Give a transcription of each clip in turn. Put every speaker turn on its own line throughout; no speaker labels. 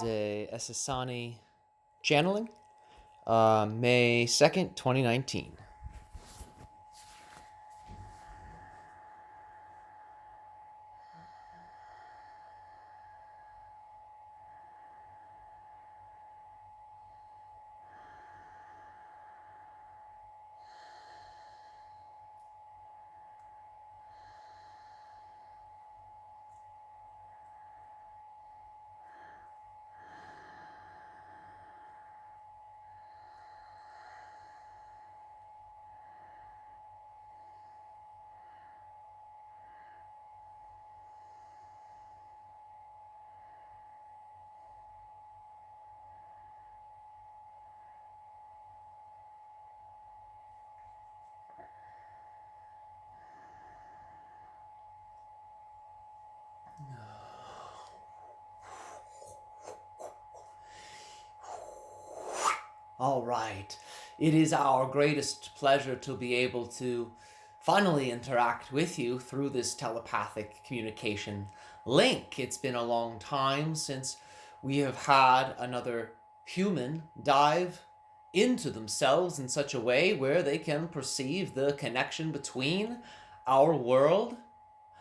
The Sassani channeling, May 2nd, 2019. All right. It is our greatest pleasure to be able to finally interact with you through this telepathic communication link. It's been a long time since we have had another human dive into themselves in such a way where they can perceive the connection between our world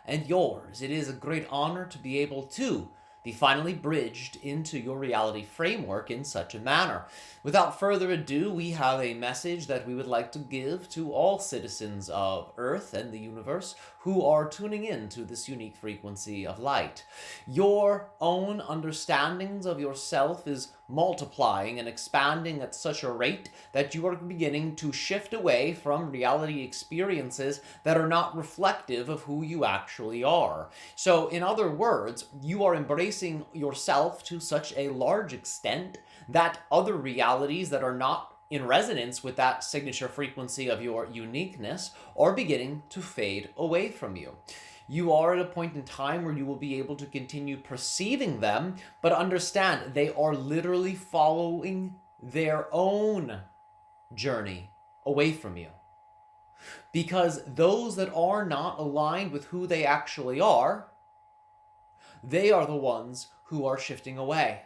and yours. It is a great honor to be able to be finally bridged into your reality framework in such a manner. Without further ado, we have a message that we would like to give to all citizens of Earth and the universe who are tuning in to this unique frequency of light. Your own understandings of yourself is multiplying and expanding at such a rate that you are beginning to shift away from reality experiences that are not reflective of who you actually are. So, in other words, you are embracing yourself to such a large extent that other realities that are not in resonance with that signature frequency of your uniqueness are beginning to fade away from you. You are at a point in time where you will be able to continue perceiving them, but understand they are literally following their own journey away from you. Because those that are not aligned with who they actually are, they are the ones who are shifting away.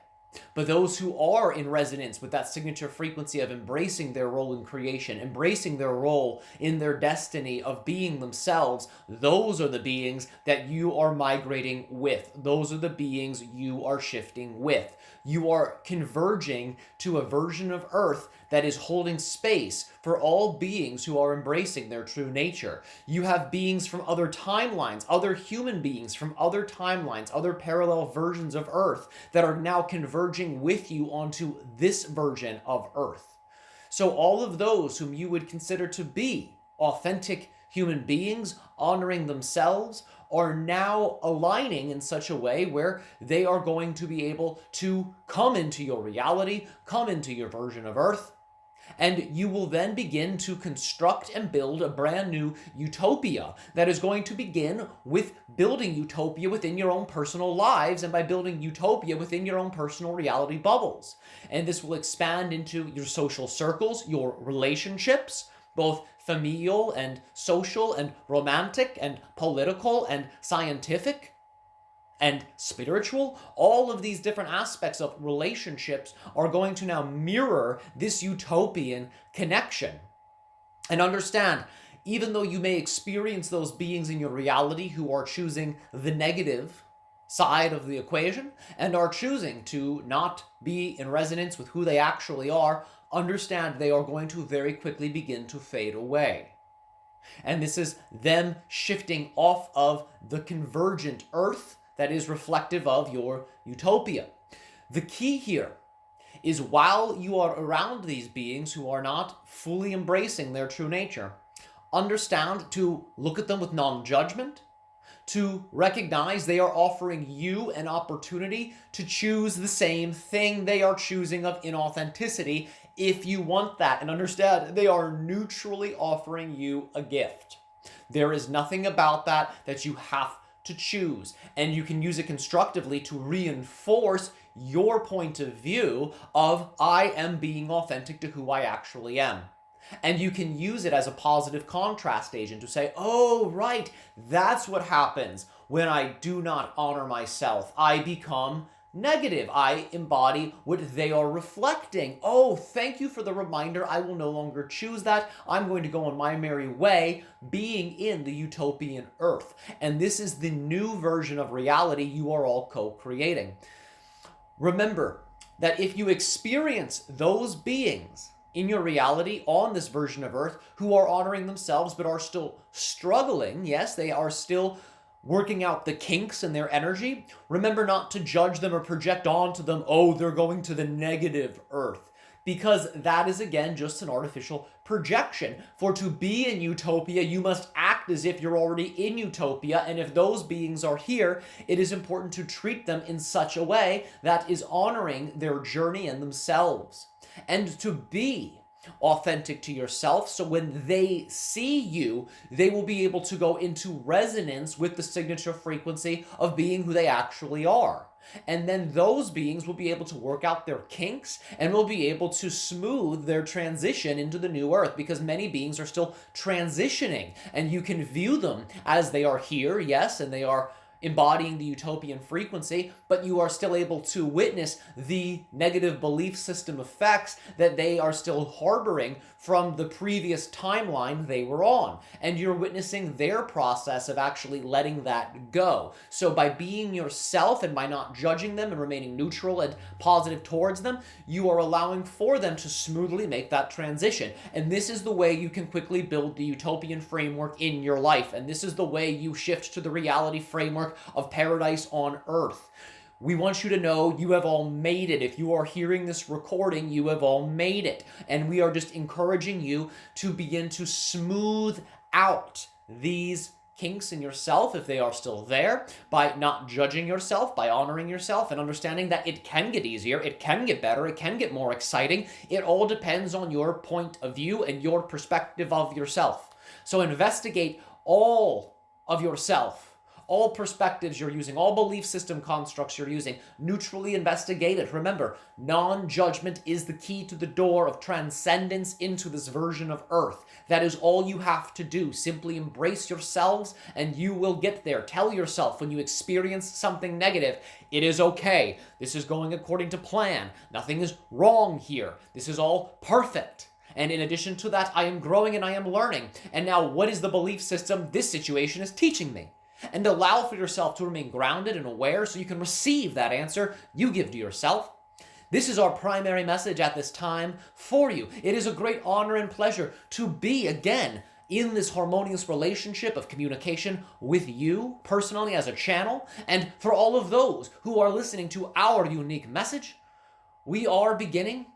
But those who are in resonance with that signature frequency of embracing their role in creation, embracing their role in their destiny of being themselves, those are the beings that you are migrating with. Those are the beings you are shifting with. You are converging to a version of Earth that is holding space for all beings who are embracing their true nature. You have beings from other timelines, other human beings from other timelines, other parallel versions of Earth that are now converging with you onto this version of Earth. So all of those whom you would consider to be authentic human beings, honoring themselves, are now aligning in such a way where they are going to be able to come into your reality, come into your version of Earth, and you will then begin to construct and build a brand new utopia that is going to begin with building utopia within your own personal lives and by building utopia within your own personal reality bubbles. And this will expand into your social circles, your relationships, both familial and social and romantic and political and scientific and spiritual. All of these different aspects of relationships are going to now mirror this utopian connection. And understand, even though you may experience those beings in your reality who are choosing the negative side of the equation and are choosing to not be in resonance with who they actually are, understand they are going to very quickly begin to fade away. And this is them shifting off of the convergent Earth that is reflective of your utopia. The key here is while you are around these beings who are not fully embracing their true nature, understand to look at them with non-judgment, to recognize they are offering you an opportunity to choose the same thing they are choosing of inauthenticity if you want that. And understand they are neutrally offering you a gift. There is nothing about that you have to choose, and you can use it constructively to reinforce your point of view of I am being authentic to who I actually am. And you can use it as a positive contrast agent to say, oh, right, that's what happens when I do not honor myself. I become negative. I embody what they are reflecting. Oh, thank you for the reminder. I will no longer choose that. I'm going to go on my merry way, being in the utopian earth. And this is the new version of reality you are all co-creating. Remember that if you experience those beings in your reality on this version of Earth who are honoring themselves but are still struggling, yes, they are still working out the kinks in their energy, remember not to judge them or project onto them, oh, they're going to the negative Earth. Because that is, again, just an artificial projection. For to be in Utopia, you must act as if you're already in Utopia, and if those beings are here, it is important to treat them in such a way that is honoring their journey and themselves. And to be authentic to yourself, so when they see you, they will be able to go into resonance with the signature frequency of being who they actually are. And then those beings will be able to work out their kinks and will be able to smooth their transition into the new earth, because many beings are still transitioning, and you can view them as they are here, yes, and they are embodying the utopian frequency, but you are still able to witness the negative belief system effects that they are still harboring from the previous timeline they were on. And you're witnessing their process of actually letting that go. So by being yourself and by not judging them and remaining neutral and positive towards them, you are allowing for them to smoothly make that transition. And this is the way you can quickly build the utopian framework in your life. And this is the way you shift to the reality framework of paradise on earth. We want you to know you have all made it. If you are hearing this recording, you have all made it. And we are just encouraging you to begin to smooth out these kinks in yourself, if they are still there, by not judging yourself, by honoring yourself, and understanding that it can get easier, it can get better, it can get more exciting. It all depends on your point of view and your perspective of yourself. So investigate all of yourself, all perspectives you're using, all belief system constructs you're using. Neutrally investigate it. Remember, non-judgment is the key to the door of transcendence into this version of Earth. That is all you have to do. Simply embrace yourselves and you will get there. Tell yourself when you experience something negative, it is okay. This is going according to plan. Nothing is wrong here. This is all perfect. And in addition to that, I am growing and I am learning. And now what is the belief system this situation is teaching me? And allow for yourself to remain grounded and aware so you can receive that answer you give to yourself. This is our primary message at this time for you. It is a great honor and pleasure to be again in this harmonious relationship of communication with you personally as a channel, and for all of those who are listening to our unique message. We are beginning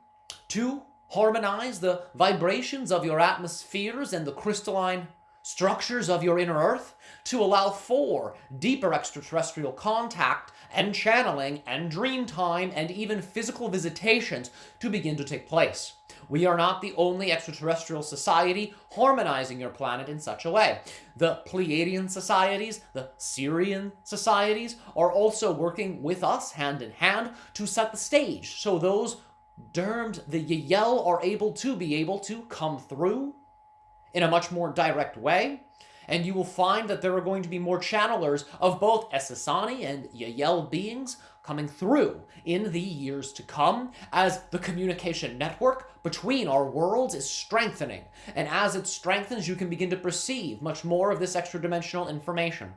to harmonize the vibrations of your atmospheres and the crystalline structures of your inner earth to allow for deeper extraterrestrial contact and channeling and dream time and even physical visitations to begin to take place. We are not the only extraterrestrial society harmonizing your planet in such a way. The Pleiadian societies, the Syrian societies are also working with us hand in hand to set the stage so those termed the Yael are able to come through in a much more direct way, and you will find that there are going to be more channelers of both Sassani and Yael beings coming through in the years to come as the communication network between our worlds is strengthening. And as it strengthens, you can begin to perceive much more of this extra-dimensional information.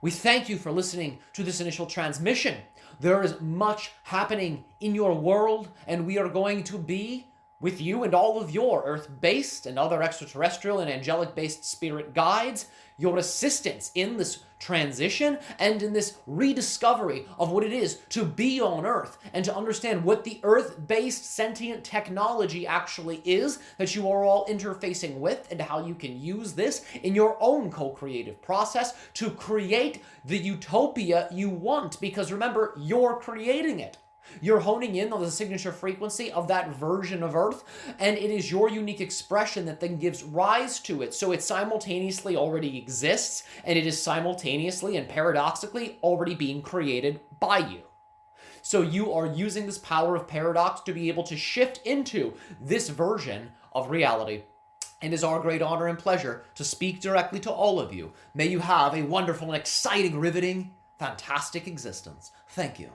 We thank you for listening to this initial transmission. There is much happening in your world, and we are going to be with you and all of your Earth-based and other extraterrestrial and angelic-based spirit guides, your assistance in this transition and in this rediscovery of what it is to be on Earth and to understand what the Earth-based sentient technology actually is that you are all interfacing with, and how you can use this in your own co-creative process to create the utopia you want. Because remember, you're creating it. You're honing in on the signature frequency of that version of Earth, and it is your unique expression that then gives rise to it. So it simultaneously already exists, and it is simultaneously and paradoxically already being created by you. So you are using this power of paradox to be able to shift into this version of reality. It is our great honor and pleasure to speak directly to all of you. May you have a wonderful and exciting, riveting, fantastic existence. Thank you.